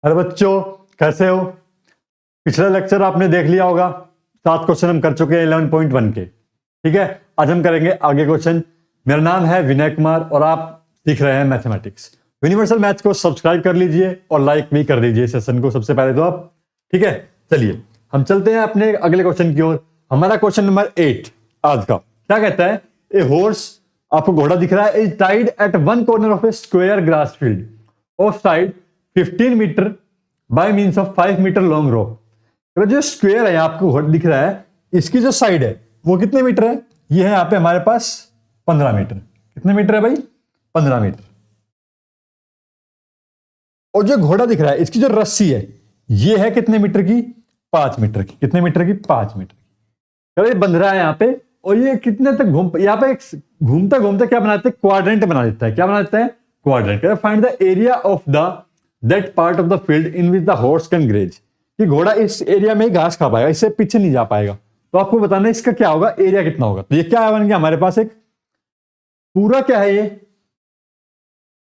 अरे बच्चों, कैसे हो? पिछला लेक्चर आपने देख लिया होगा। 7 क्वेश्चन हम कर चुके हैं 11.1 के। ठीक है, आज हम करेंगे आगे क्वेश्चन। मेरा नाम है विनय कुमार और आप सीख रहे हैं मैथमेटिक्स। यूनिवर्सल मैथ्स को सब्सक्राइब कर लीजिए और लाइक भी कर दीजिए सेशन को सबसे पहले तो आप। ठीक है, चलिए हम चलते हैं अपने अगले क्वेश्चन की ओर। हमारा क्वेश्चन नंबर 8 आज का क्या कहता है? ए हॉर्स, आपको घोड़ा दिख रहा है, is tied at one corner of a square grass field of side 15 metre by means of 5 metre long rope. तो जो स्क्वायर है आपको घोड़ा दिख रहा है, इसकी जो साइड है वो कितने मीटर है? ये है यहाँ पे हमारे पास 15 मीटर। कितने मीटर है भाई? 15 मीटर। और जो घोड़ा दिख रहा है, इसकी जो रस्सी है ये है कितने मीटर की? 5 मीटर की। कितने मीटर की? 5 मीटर की। ये बंध रहा है यहाँ पे और ये कितने तक यहाँ पे घूमता घूमता क्या बनाते हैं? क्वाड्रेंट बना देता है। क्या बना देता है? Quadrant. Find the area of the that part of the field in which the horse can graze. कि घोड़ा इस एरिया में ही घास खा पाएगा, इससे पीछे नहीं जा पाएगा। तो आपको बताना है इसका क्या होगा, एरिया कितना होगा। तो ये क्या बन गया हमारे पास? एक पूरा क्या है? ये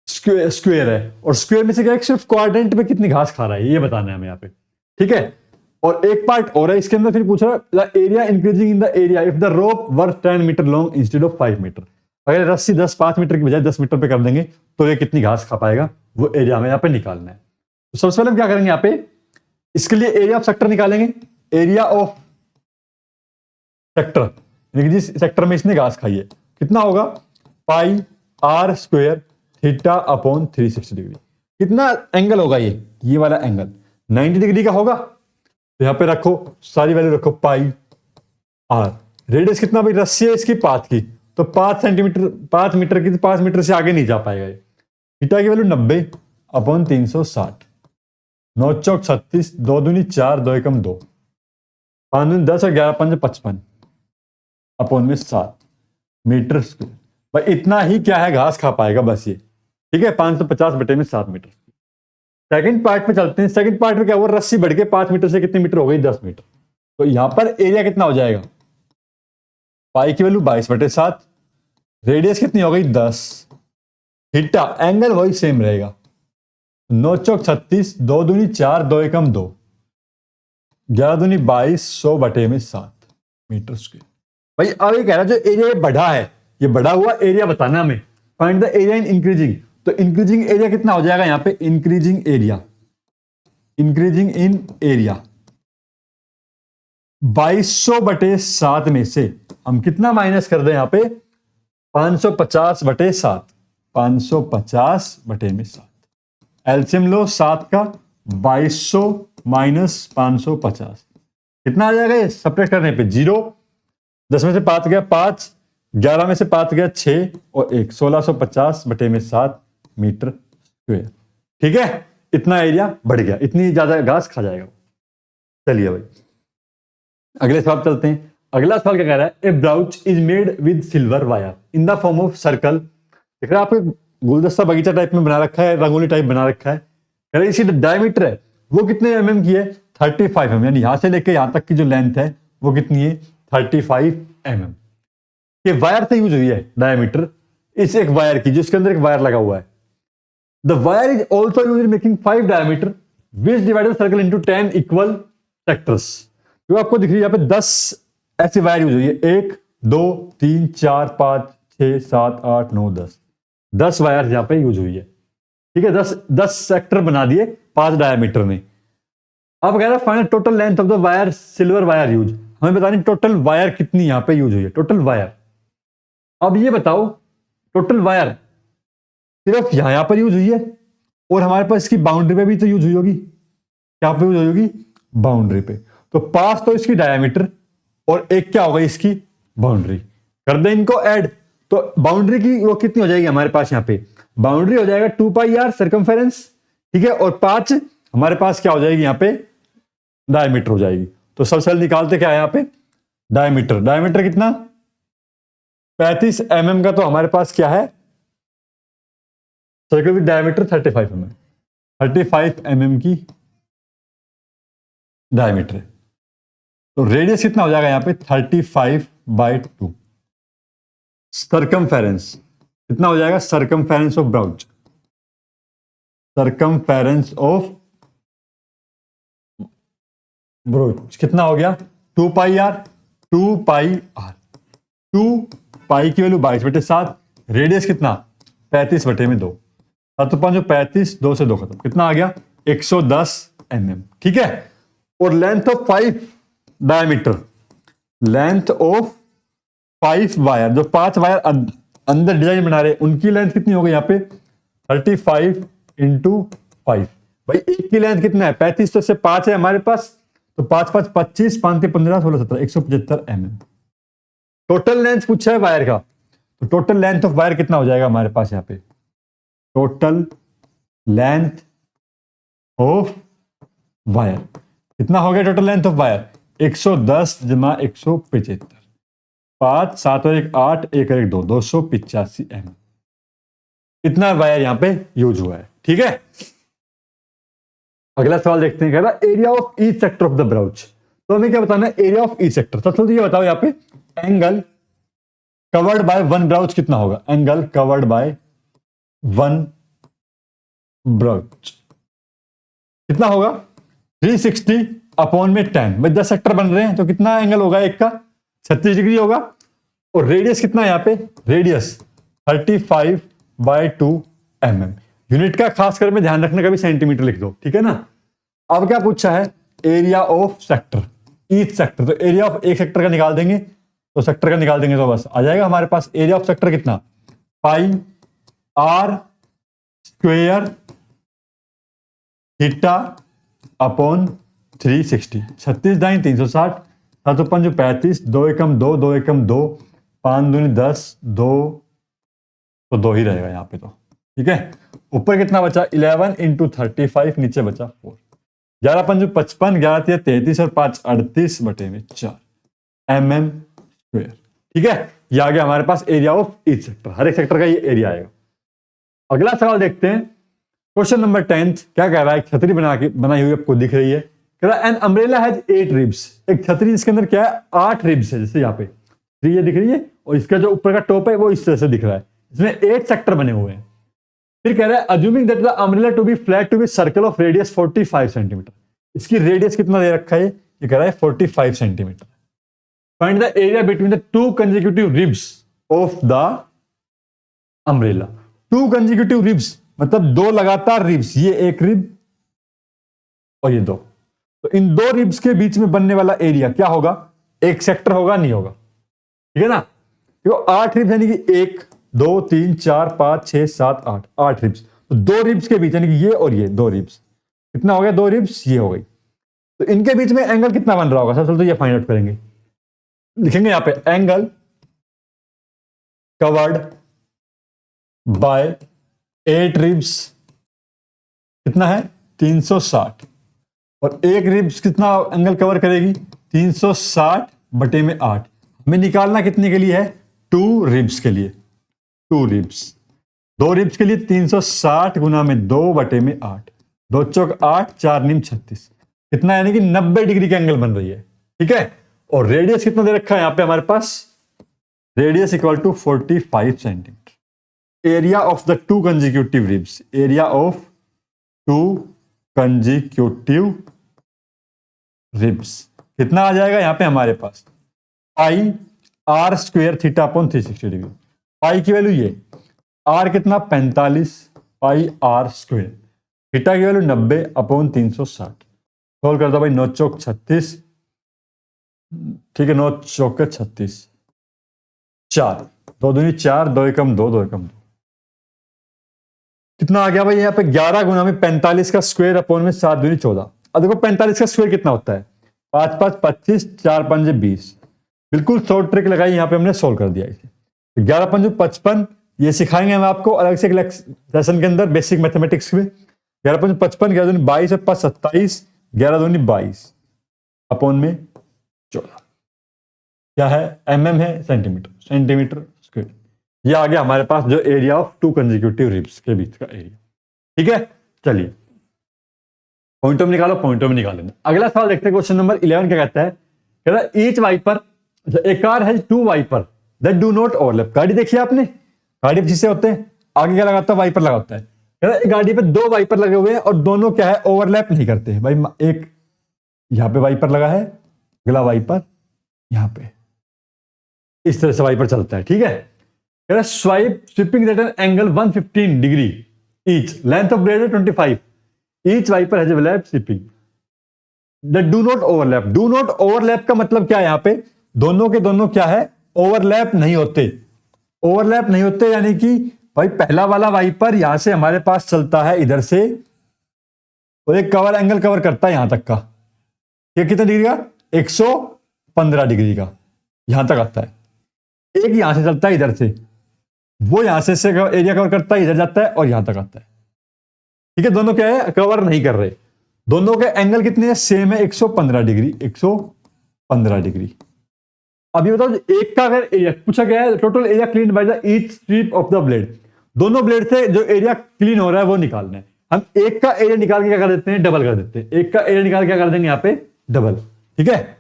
स्क्वायर है और स्क्वायर में से क्या है? सिर्फ क्वाड्रेंट में कितनी घास खा रहा है ये बताना है हमें यहाँ पे। ठीक है, और एक पार्ट और है इसके अंदर, फिर पूछ रहा है the area increasing in the area if the rope were 10 metre long instead of 5 metre. अगर रस्सी 5 मीटर की बजाय 10 मीटर पे कर देंगे तो ये कितनी घास खा पाएगा, वो एरिया हमें यहाँ पे निकालना है। तो सबसे पहले हम क्या करेंगे यहाँ पे, इसके लिए एरिया ऑफ सेक्टर निकालेंगे। एरिया ऑफ सेक्टर, जिस सेक्टर में इसने घास खाई है, कितना होगा? Pi are square theta upon 360 degree. कितना एंगल होगा ये वाला एंगल 90 डिग्री का होगा। तो यहां पे रखो, सारी वैल्यू रखो, पाई आर। रेडियस कितना भाई? रस्सी है इसकी 5 की, तो 5 सेंटीमीटर 5 मीटर की, 5 मीटर से आगे नहीं जा पाएगा ये। थीटा की वैल्यू 90 अपॉन 360। 9 चौक 36, 2 दूनी 4, 2 एकम 2, 5 दूनी 10 और 11 पंज 55 अपॉन में 7 मीटर स्क्वायर। भाई इतना ही क्या है, घास खा पाएगा बस ये। ठीक है, 550 बटे में 7 मीटर। सेकंड पार्ट में चलते हैं। सेकंड पार्ट में क्या हुआ? रस्सी बढ़ के 5 मीटर से कितने मीटर हो गई? 10 मीटर। तो यहां पर एरिया कितना हो जाएगा? पाई की वैल्यू 22 बटे 7, रेडियस कितनी हो गई? 10, थीटा एंगल वही सेम रहेगा। 9 चौक 36, 2 दूनी 4, 2 एकम 2, 11 दूनी 22, 100 बटे में 7 मीटर स्क्वायर। भाई अब ये कह रहा है जो एरिया बढ़ा है, ये बढ़ा हुआ एरिया बताना हमें। Find the area in increasing. तो इंक्रीजिंग एरिया कितना हो जाएगा यहाँ पे? इंक्रीजिंग एरिया, इंक्रीजिंग इन एरिया 2200 बटे 7 में से हम कितना माइनस कर दें यहाँ पे? 550 बटे 7, 550 बटे में 7। एलसीएम लो 7 का, 2200 माइनस 550 कितना आ जाएगा? ये सब्ट्रैक्ट करने पे 0, 10 में से 5 गया 5, 11 में से 5 गया 6 और 1, 1650 बटे में 7 मीटर स्क्वायर। ठीक है, इतना एरिया बढ़ गया, इतनी ज्यादा घास खा जाएगा। चलिए भाई अगले सवाल चलते हैं। अगला सवाल क्या कह रहा है? A brooch is made with silver wire in the form of circle. देख रहे हैं आपको गुलदस्ता बगीचा टाइप में बना रखा है, रंगोली टाइप बना रखा है। कह रहे इसी डायमीटर है वो कितने mm की है? 35 mm। यानी यहां से लेकर यहां तक की जो लेंथ है वो कितनी है? 35 mm। ये वायर से यूज हुई है डायमीटर, इस एक वायर की, जिसके अंदर एक वायर लगा हुआ है। The wire is also use in making 5 diameter which divided circle into 10 equal sectors. जो आपको दिख रही है यहाँ पे 10 ऐसी वायर यूज हुई है। 1 2 3 4 5 6 7 8 9 10 वायर यहाँ पे यूज हुई है। ठीक है, 10 सेक्टर बना दिए 5 डायमीटर में। अब कह रहा है find total length of the wire silver wire use. हमें बतानी टोटल वायर कितनी यहाँ पे यूज हुई है, टोटल वायर। अब ये बताओ टोटल वायर सिर्फ यहां पर यूज हुई है और हमारे पास इसकी बाउंड्री पे भी तो यूज हुई होगी। क्या पे यूज हुई होगी? बाउंड्री पे। तो 5 तो इसकी डायमीटर और एक क्या होगा? इसकी बाउंड्री। कर दे इनको ऐड, तो बाउंड्री की वो कितनी हो जाएगी हमारे पास? यहाँ पे बाउंड्री हो जाएगा 2 पाई आर सर्कमफेरेंस। ठीक है, और 5 हमारे पास क्या हो जाएगी? यहाँ पे डायमीटर हो जाएगी। तो सबसे पहले निकालते क्या है यहाँ पे? डायमीटर। डायमीटर कितना? 35 mm का तो हमारे पास क्या है? Circle with diameter 35 mm। 35 mm की डायमीटर है। तो रेडियस कितना हो जाएगा यहाँ पे? 35/2। सर्कमफेरेंस कितना हो जाएगा? Circumference of brooch, circumference of brooch कितना हो गया 2 पाई आर, 2 पाई आर, 2 पाई की वैल्यू 22/7, रेडियस कितना 35/2, 7×5 35, 2 से 2 खत्म, कितना आ गया 110 mm, ठीक है। और length of 5 diameter, length of 5 wire, जो 5 वायर अंदर डिजाइन बना रहे उनकी लेंथ कितनी हो गई यहाँ पे 35 इंटू 5। भाई एक की लेंथ कितना है 35, तो से 5 है हमारे पास, तो 5 5 25, 5 15 16 17 175 mm टोटल लेंथ पूछा है वायर का। तो टोटल लेंथ ऑफ वायर कितना हो जाएगा हमारे पास यहाँ पे, टोटल लेंथ ऑफ वायर कितना हो गया, टोटल लेंथ ऑफ वायर 110 जमा 175, 5 7 और 1 8, 1 और 1 2, 285 mm इतना वायर यहां पे यूज हुआ है, ठीक है। अगला सवाल देखते हैं, कह रहा area of each sector of the brooch. तो हमें क्या बताना है, एरिया ऑफ ईच सेक्टर। सबसे तो ये बताओ यहाँ पे angle covered by one brochure कितना होगा, angle covered by one brochure कितना होगा 360 अपॉन में 10। भाई 10 सेक्टर बन रहे हैं तो कितना एंगल होगा एक का 36 डिग्री होगा। और रेडियस कितना है यहाँ पे, रेडियस 35/2 mm। यूनिट का खास कर में ध्यान रखने का भी सेंटीमीटर लिख दो, ठीक है ना। अब क्या पूछा है, area of sector, each sector. तो एरिया ऑफ एक सेक्टर का निकाल देंगे, तो सेक्टर का निकाल देंगे तो बस आ जाएगा हमारे पास एरिया ऑफ सेक्टर कितना, pi r square theta upon 360, 36 दाई 360, 7 5 35, 2 एकम 2, 2 एकम 2, 5 दूनी 10, 2 तो 2 ही रहेगा यहाँ पे तो, ठीक है। ऊपर कितना बचा 11 इंटू 35, नीचे बचा 4, 11 5 55, 11 3 33 और 5 38/4 mm स्क्वेयर, ठीक है। ये आ गया हमारे पास एरिया ऑफ ईच सेक्टर, हर एक सेक्टर का ये एरिया आएगा। अगला सवाल देखते हैं, क्वेश्चन नंबर 10 क्या कह रहा है, छतरी बनाई हुई आपको दिख रही है, कह रहा है एन अम्ब्रेला हैज 8 रिब्स। एक छतरी जिसके अंदर क्या है 8 रिब्स है, जैसे यहाँ पे ये दिख रही है और इसका जो ऊपर का टॉप है वो इस तरह से दिख रहा है, इसमें 8 सेक्टर बने हुए हैं। फिर कह रहा है assuming that the umbrella to be flat to be circle of radius 45 centimetre. इसकी रेडियस कितना दे रखा है, ये कह रहा है 45 centimetre. Find the area between the 2 consecutive ribs of the umbrella. 2 consecutive ribs मतलब 2 लगातार रिब्स, ये एक रिब और ये 2, तो इन 2 रिब्स के बीच में बनने वाला एरिया क्या होगा, एक सेक्टर होगा नहीं होगा, ठीक है ना। देखो 8 रिब्स यानी कि 1 2 3 4 5 6 7 8, 8 रिब्स, तो 2 रिब्स के बीच यानी कि ये और ये 2 रिब्स, कितना हो गया 2 रिब्स ये हो गई, तो इनके बीच में एंगल कितना बन रहा होगा, सबसे तो ये फाइंड आउट करेंगे। लिखेंगे यहां पे एंगल कवर्ड बाय 8 रिब्स कितना है 360, और एक रिब्स कितना एंगल कवर करेगी 360/8। हमें निकालना कितने के लिए है 2 रिब्स के लिए, 2 रिब्स, 2 रिब्स के लिए 360 गुना में 2/8, 2 चौक 8, 4 निम 36, कितना यानी कि 90 डिग्री का एंगल बन रही है, ठीक है। और रेडियस कितना दे रखा है यहां पे हमारे पास, radius equal to 45 centimetre. Area of the 2 consecutive ribs, area of 2 consecutive ribs कितना आ जाएगा यहां पे हमारे पास, pi r square theta upon 360 degree. Pi की वैल्यू ये, आर कितना 45 पाई आर स्क्वेयर, थीटा की वैल्यू 90 अपॉन 360। सोल्व कर दो भाई, 9 चौक 36, ठीक है 9 चौक 36, 4 2 दूनी 4, 2 एकम 2, 2 एकम 2, कितना आ गया भाई यहाँ पे 11 गुना में 45 का स्क्वायर अपॉन में 7 दूनी 14। अब देखो 45 का स्क्वायर कितना होता है 5 5 25, 4 5 20, बिल्कुल शॉर्ट ट्रिक लगाई यहाँ पे हमने सोल्व कर दिया इसे। 11 5 55, ये सिखाएंगे हम आपको अलग से एक सेशन के अंदर बेसिक मैथमेटिक्स में। 11 5 55, 11 दूनी 22 और 5 27, 11 दूनी 22 अपॉन में 14, क्या है mm है सेंटीमीटर, सेंटीमीटर स्क्वायर। ये आ गया हमारे पास जो एरिया ऑफ 2 कंसेक्यूटिव रिब्स के बीच का एरिया, ठीक है। चलिए पॉइंटों में निकालो, पॉइंटों में निकाल लेना। अगला सवाल देखते हैं, क्वेश्चन नंबर 11 क्या कहता है, कहता है each wiper, a car has 2 wiper that do not overlap. गाड़ी देखिए आपने, गाड़ी जिससे होते हैं आगे क्या लगाता है वाइपर लगाता है, कहता है गाड़ी पे 2 वाइपर लगे हुए हैं और दोनों क्या है ओवरलैप नहीं करते हैं। भाई एक यहां पे वाइपर लगा है, अगला वाइपर यहां पे, इस तरह से वाइपर चलता है। ठीक है, swipe sweeping at an angle 115 degree each, length of blade है 25, each wiper has a lap sweeping the do not overlap. Do not overlap का मतलब क्या है, यहां पे दोनों के दोनों क्या है, ओवरलैप नहीं होते। ओवरलैप नहीं होते यानी कि भाई पहला वाला वाइपर यहां से हमारे पास चलता है इधर से, और एक कवर एंगल कवर करता है यहां तक का, ये कितने डिग्री का, 115 डिग्री का, यहां तक आता है। एक यहां से चलता है इधर से, वो यहां से एरिया कवर करता है, इधर जाता है और यहां तक आता है। ठीक है, दोनों क्या है, कवर नहीं कर रहे, दोनों के एंगल कितने हैं, सेम है, 115 डिग्री, 115 डिग्री। अब ये बताओ, एक का अगर एरिया पूछा गया है, total area clean by the each sweep of the blade, दोनों ब्लेड से जो एरिया क्लीन हो रहा है वो निकालना है। हम एक का एरिया निकाल के क्या कर देते हैं, डबल कर देते हैं। एक का एरिया निकाल के क्या कर देंगे, यहां पे डबल। ठीक है,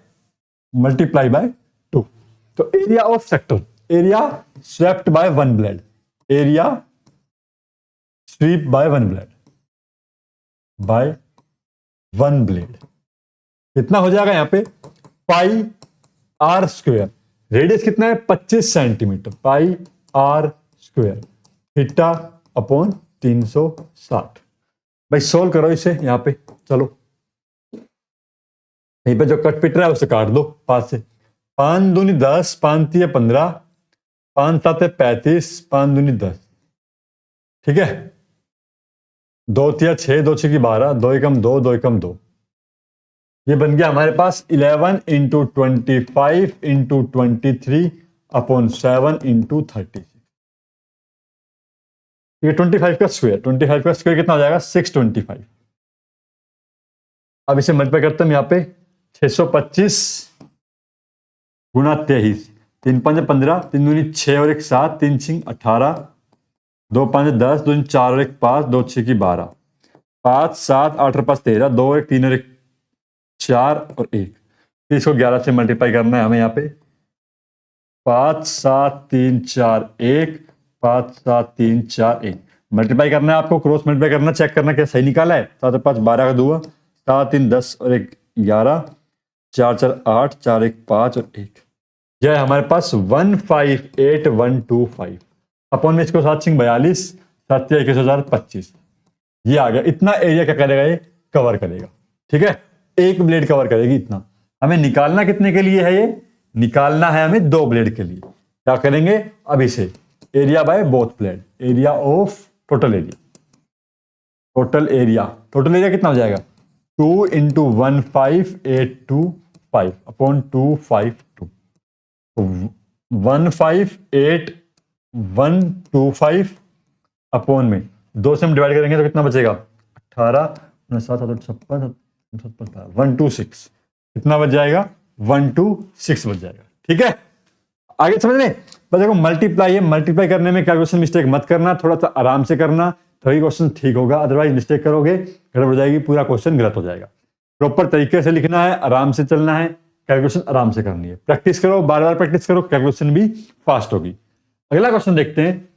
मल्टीप्लाई बाय 2। तो area of sector, area swept by one blade, area sweep by one blade, by one blade कितना हो जाएगा, यहां पे पाई आर स्क्वायर, रेडियस कितना है 25 centimetre, pi are square, theta upon 360। भाई सोल्व करो इसे यहां पे, चलो यहीं पे जो कट पिट रहा है उसे काट दो 5 से। 5 दूनी 10, 5 3 15, 5 7 35, 5 दूनी 10। ठीक है, 2 3 6, 2 6 12, 2 एकम 2, 2 एकम 2। ये बन गया हमारे पास 11 इंटू 25 इंटू 23 अपॉन 7 इंटू 36। ये 25 का स्क्वायर, 25 का स्क्वायर कितना हो जाएगा, 625। अब इसे मल्टीप्लाई करते हैं, यहां पे 625 गुना 23, 3 5 15, 3 दूनी 6 और 1 7, 3 6 18, 2 5 10, 2 4 और 1 5, 2 6 12, 5 7 8 और 5 13, 2 1 3 और 1 4 और 1। इसको 11 से मल्टीप्लाई करना है हमें, यहाँ पे 5 7 3 4 1, 5 7 3 4 1 मल्टीप्लाई करना है आपको, क्रॉस मल्टीप्लाई करना, चेक करना क्या सही निकाला है। 7 5 12 का 2, 7 3 10 और 1 11, 4 4 8, 4 1 5 और 1। यह है हमारे पास 158125 अपॉन में इसको 7 42, 7 21,025। ये आ गया, इतना एरिया क्या करेगा, ये कवर करेगा। ठीक है, एक ब्लेड कवर करेगी इतना। हमें निकालना कितने के लिए है, ये निकालना है हमें 2 ब्लेड के लिए। क्या करेंगे, अभी से area by both blade, area of total area, total area कितना हो जाएगा, 2 इंटू 15825 अपॉन 252, 158,125 अपॉन में 2 से हम डिवाइड करेंगे तो कितना बचेगा, 18 7 8 56 126, कितना बच जाएगा, 126 बच जाएगा। ठीक है, आगे समझ में। बस देखो मल्टीप्लाई है, मल्टीप्लाई करने में कैलकुलेशन मिस्टेक मत करना, थोड़ा सा आराम से करना, तभी क्वेश्चन ठीक होगा। अदरवाइज मिस्टेक करोगे गड़बड़ हो जाएगी, पूरा क्वेश्चन गलत हो जाएगा। प्रॉपर तरीके से लिखना है, आराम से चलना है, कैलकुलेशन आराम से करनी है। प्रैक्टिस करो, बार बार प्रैक्टिस करो, कैलकुलेशन भी फास्ट होगी। अगला क्वेश्चन देखते हैं,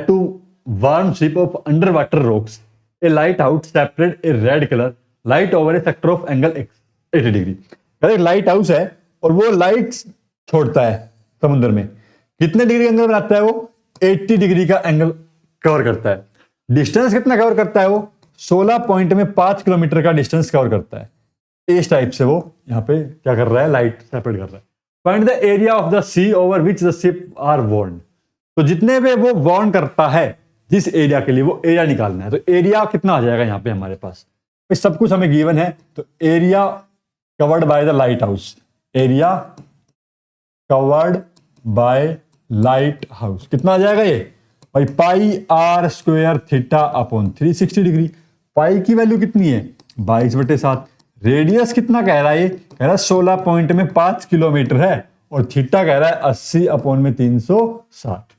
to warn ship of under water rocks a lighthouse separate a red colour light over a sector of angle 80 degree. Lighthouse है और वो लाइट छोड़ता है समुद्र में, कितने डिग्री एंगल बनाता है वो, 80 डिग्री का एंगल कवर करता है। डिस्टेंस कितना कवर करता है वो, 16 पॉइंट में 5 किलोमीटर का डिस्टेंस कवर करता है। इस टाइप से वो यहाँ पे क्या कर रहा है, लाइट सेपरेट कर रहा है। Find the area of the sea over which the ship are warn. तो जितने पे वो वॉर्न करता है, जिस एरिया के लिए, वो एरिया निकालना है। तो एरिया कितना आ जाएगा यहाँ पे हमारे पास, सब कुछ हमें गिवन है। तो area covered by the lighthouse, area covered by lighthouse कितना आ जाएगा ये भाई, pi are square theta upon 360 degree. Pi की वैल्यू कितनी है, 22/7। रेडियस कितना कह रहा है, ये कह रहा है 16 पॉइंट में 5 किलोमीटर है, और थीटा कह रहा है 80 अपॉन में 360।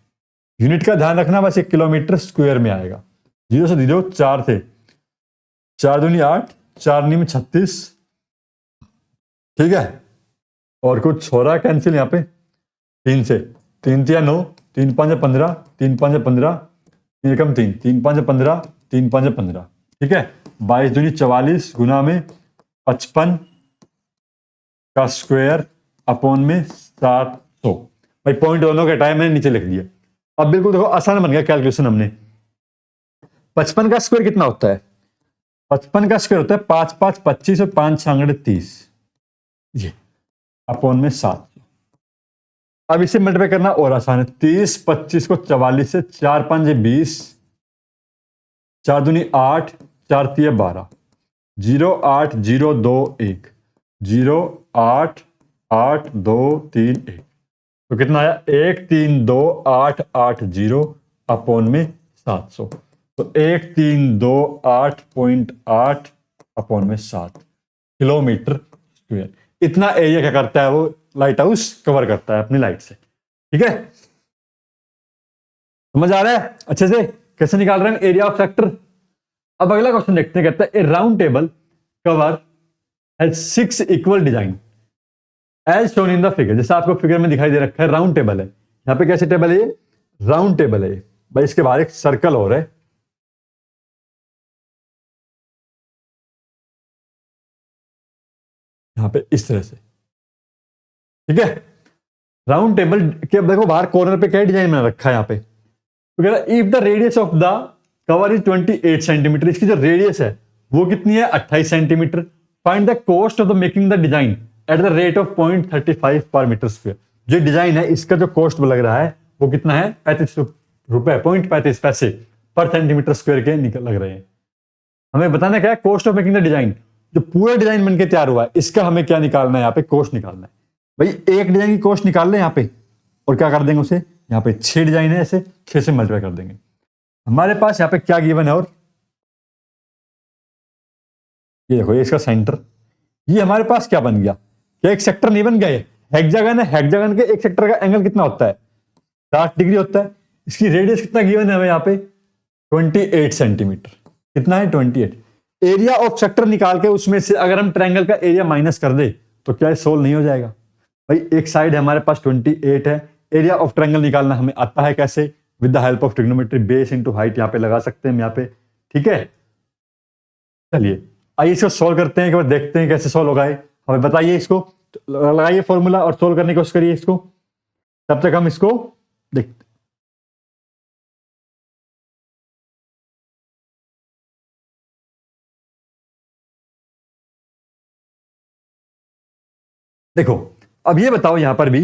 यूनिट का ध्यान रखना, बस 1 किलोमीटर स्क्वायर में आएगा। 0 से 0 4 थे, 4 दूनी 8, 4 नी में 36। ठीक है, और कुछ हो रहा है कैंसिल यहाँ पे, 3 से 3 3 9, 3 5 15, 3 5 15, 3 कम 3, 3 5 15, 3 5 15। ठीक है, 22 दूनी 44 गुना में 55 का स्क्वायर अपॉन में 700। भाई पॉइंट दोनों के टाइम मैंने नीचे लिख दिया। अब बिल्कुल देखो आसान बन गया कैलकुलेशन। हमने 55 का स्क्वायर कितना होता है? 55 का स्क्वायर होता है 5 5 25 और 5 6 30, ये अपॉन में 7। अब इसे मल्टीप्लाई करना और आसान है। 30 25 को 44 से, 4 5 20, 4 दूनी 8, 4 3 12, 0 8 0 2 1, 0 8 8 2 3 1। तो कितना आया? 1 3 2 8 8 0 अपॉन में 700। तो 1 3 2 8.8 अपॉन में 7 किलोमीटर स्क्वायर। इतना एरिया क्या करता है वो लाइट हाउस कवर करता है अपनी लाइट से। ठीक है, समझ आ रहा है अच्छे से कैसे निकाल रहे हैं एरिया ऑफ सेक्टर? अब अगला क्वेश्चन देखते हैं। कहता है a round table cover has 6 equal design as shown in the figure. जैसे आपको फिगर में दिखाई दे रखा है राउंड टेबल है। यहां पे कैसे टेबल है? ये राउंड टेबल है। भाई इसके बाहर एक सर्कल और है, यहां पे इस तरह से। ठीक है, राउंड टेबल के देखो बाहर कॉर्नर पे क्या डिजाइन बना रखा है यहां पे। तो कह रहा है if the radius of the cover is 28 centimetre, इसकी जो रेडियस है वो कितनी है? 28 centimetre. Find the cost of the making the design at the rate of 0.35 पर मीटर स्क्वायर। जो डिजाइन है इसका जो कॉस्ट लग रहा है वो कितना है? 35 रुपए, 0.35 पैसे पर सेंटीमीटर स्क्वायर के निकल लग रहे हैं। हमें बताना क्या है? Cost of making the design. जो पूरा डिजाइन बनके तैयार हुआ है इसका हमें क्या निकालना है? यहाँ पे कॉस्ट निकालना है। भाई एक डिजाइन की कॉस्ट निकाल लें यहाँ पे, और क्या कर देंगे उसे? यहाँ पे 6 डिजाइन है, ऐसे 6 से मल्टीप्लाई कर देंगे। हमारे पास यहाँ पे क्या गिवन है? और ये देखो, ये इसका सेंटर। ये हमारे पास क्या बन गया? क्या एक सेक्टर नहीं बन गया? ये हेक्सागन है। हेक्सागन के एक सेक्टर का एंगल कितना होता है? 60 डिग्री होता है। इसकी रेडियस कितना गिवन है हमें यहाँ पे? 28 सेंटीमीटर। कितना है? 28। एरिया ऑफ सेक्टर निकाल के उसमें से अगर हम ट्रायंगल का एरिया माइनस कर दे तो क्या सोल्व नहीं हो जाएगा? भाई एक साइड है हमारे पास 28 है। एरिया ऑफ ट्रायंगल निकालना हमें आता है कैसे? With the help of trigonometry, base into height यहाँ पे लगा सकते हैं हम यहाँ पे। ठीक है, चलिए आइए इसको सॉल्व करते हैं, एक बार देखते हैं कैसे सॉल्व होगा। हमें बताइए इसको, लगाइए फॉर्मूला और सॉल्व करने की कोशिश करिए इसको। तब तक हम इसको देखते। देखो अब ये बताओ यहां पर भी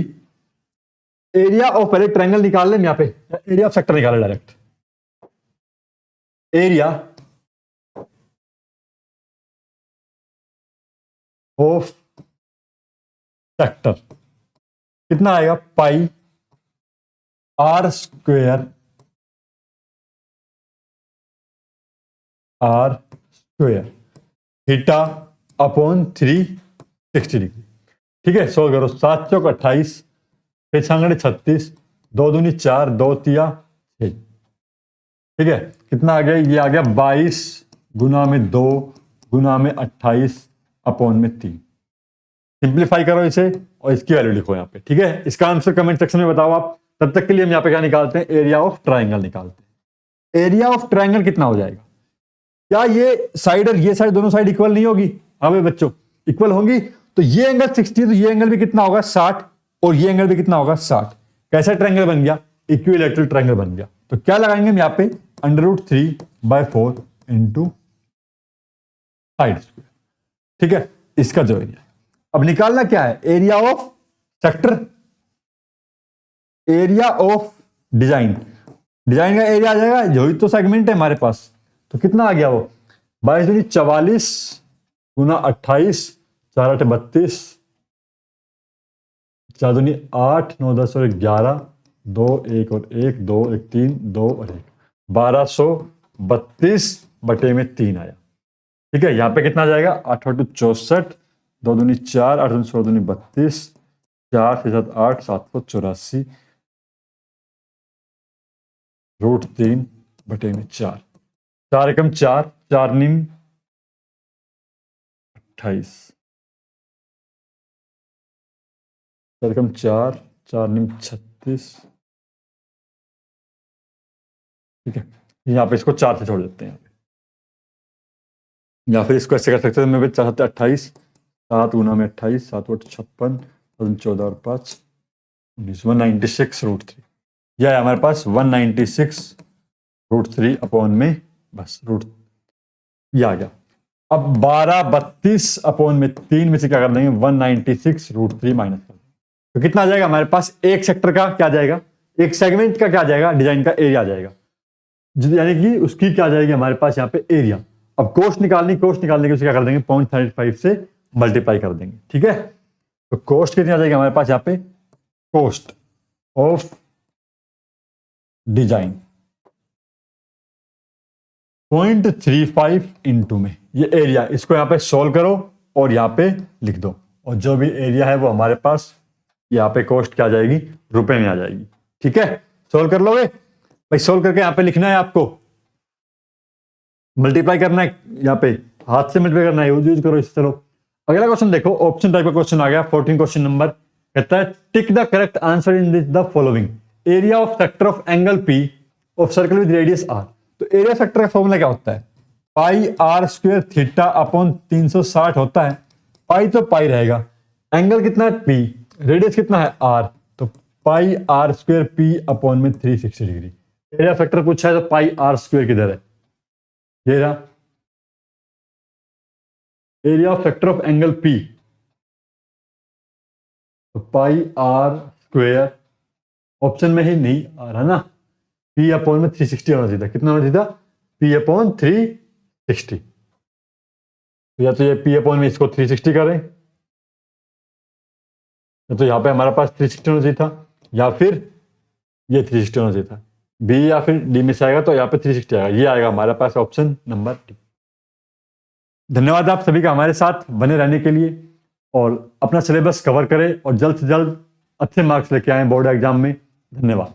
एरिया ऑफ, पहले ट्रायंगल निकाल लें यहां पे, एरिया ऑफ सेक्टर निकाले डायरेक्ट। एरिया ऑफ सेक्टर कितना आएगा? Pi r square, r square theta upon 360 degree. ठीक है, सोल्व करो। 7 चौक 28, 6 छांगड़े 36, 2 दूनी 4, 2 तिया 6। ठीक है, कितना आ गया? ये आ गया 22 गुना में 2 गुना में 28 अपॉन में 3। सिंप्लीफाई करो इसे और इसकी वैल्यू लिखो यहाँ पे। ठीक है, इसका आंसर कमेंट सेक्शन में बताओ आप। तब तक के लिए हम यहाँ पे क्या निकालते हैं? एरिया ऑफ ट्राइंगल निकालते हैं। एरिया ऑफ ट्राइंगल कितना हो जाएगा? क्या ये साइड और ये साइड दोनों साइड इक्वल नहीं होगी? हाँ भाई बच्चों, इक्वल होंगी। तो ये एंगल 60, तो ये एंगल भी कितना होगा? 60, और ये एंगल भी कितना होगा? 60। कैसा ट्रायंगल बन गया? इक्विलैटरल ट्रायंगल बन गया। तो क्या लगाएंगे हम यहाँ पे? √3/4 इंटू साइड स्क्वायर। ठीक है, इसका जो एरिया। अब निकालना क्या है? Area of sector, area of design. Design का एरिया आ जाएगा, जो ही तो सेगमेंट है हमारे पास। तो कितना आ गया वो? 22 दूनी 44 गुना 28, 4 8 32, 4 दूनी 8, 9 10 और 11, 2 1 और 1, 2 1 3, 2 और 1, 1232/3 आया। ठीक है, यहां पे कितना आ जाएगा? 8 8 64, 2 दूनी 4, 8 दूनी 16 दूनी 32, 4 6 7 8, 784 √3/4। 4 एकम 4, 4 निम 28, 4 एकम 4, 4 निम 36। ठीक है, यहाँ पे इसको 4 से छोड़ देते हैं। या फिर इसको ऐसे कर सकते हैं, मेरे 4×7 = 28, 7 गुना में 28, 7×8 = 56, 14 और 5 19, 196√3। यह है हमारे पास 196√3 अपॉन में बस रूट, ये आ गया। अब 12/32/3 में से क्या कर देंगे, 196√3 माइनस कर देंगे, तो कितना आ जाएगा हमारे पास, एक सेक्टर का क्या जाएगा, एक सेगमेंट का क्या जाएगा, डिजाइन का एरिया आ जाएगा, यानी कि उसकी क्या जाएगी हमारे पास यहाँ पे एरिया। अब कोस्ट निकालने के उसे क्या कर देंगे, 0.35 से मल्टीप्लाई कर देंगे, ठीक है। तो कोस्ट कितनी आ जाएगी हमारे पास यहाँ पे, कोस्ट ऑफ डिजाइन 0.35 इंटू में ये एरिया, इसको यहाँ पे सोल्व करो और यहाँ पे लिख दो, और जो भी एरिया है वो हमारे पास यहाँ पे कोस्ट क्या आ जाएगी, रुपए में आ जाएगी, ठीक है। सोल्व कर लोगे भाई, सोल्व करके यहाँ पे लिखना है आपको, मल्टीप्लाई करना है, यहाँ पे हाथ से मल्टीप्लाई करना है, यूज करो इस। चलो अगला क्वेश्चन देखो, ऑप्शन टाइप का क्वेश्चन आ गया, 14 क्वेश्चन नंबर, कहता है tick the correct answer in this the following, area of sector of angle P of circle with radius R. तो एरिया सेक्टर का फॉर्मूला क्या होता है, pi are square theta upon 360 होता है, पाई तो पाई रहेगा, एंगल कितना है पी, रेडियस कितना है आर, तो पाई आर स्क्वायर पी अपॉन में 360 डिग्री। एरिया फैक्टर पूछा है तो पाई आर स्क्वायर किधर है, ये रहा area of factor of angle P, तो पाई आर स्क्वायर ऑप्शन में ही नहीं आ रहा ना, पी अपॉन में 360 होना चाहिए, कितना होना चाहिए, पी अपॉन 360, तो या तो ये पी अपॉन में इसको 360 करें, तो यहाँ पे हमारे पास 360 होना चाहिए था, या फिर ये 360 होना चाहिए था, बी या फिर डी में से आएगा तो यहाँ पे 360 आएगा, ये आएगा हमारे पास ऑप्शन नंबर डी। धन्यवाद आप सभी का हमारे साथ बने रहने के लिए, और अपना सिलेबस कवर करें और जल्द से जल्द अच्छे मार्क्स लेके आए बोर्ड एग्जाम में। धन्यवाद।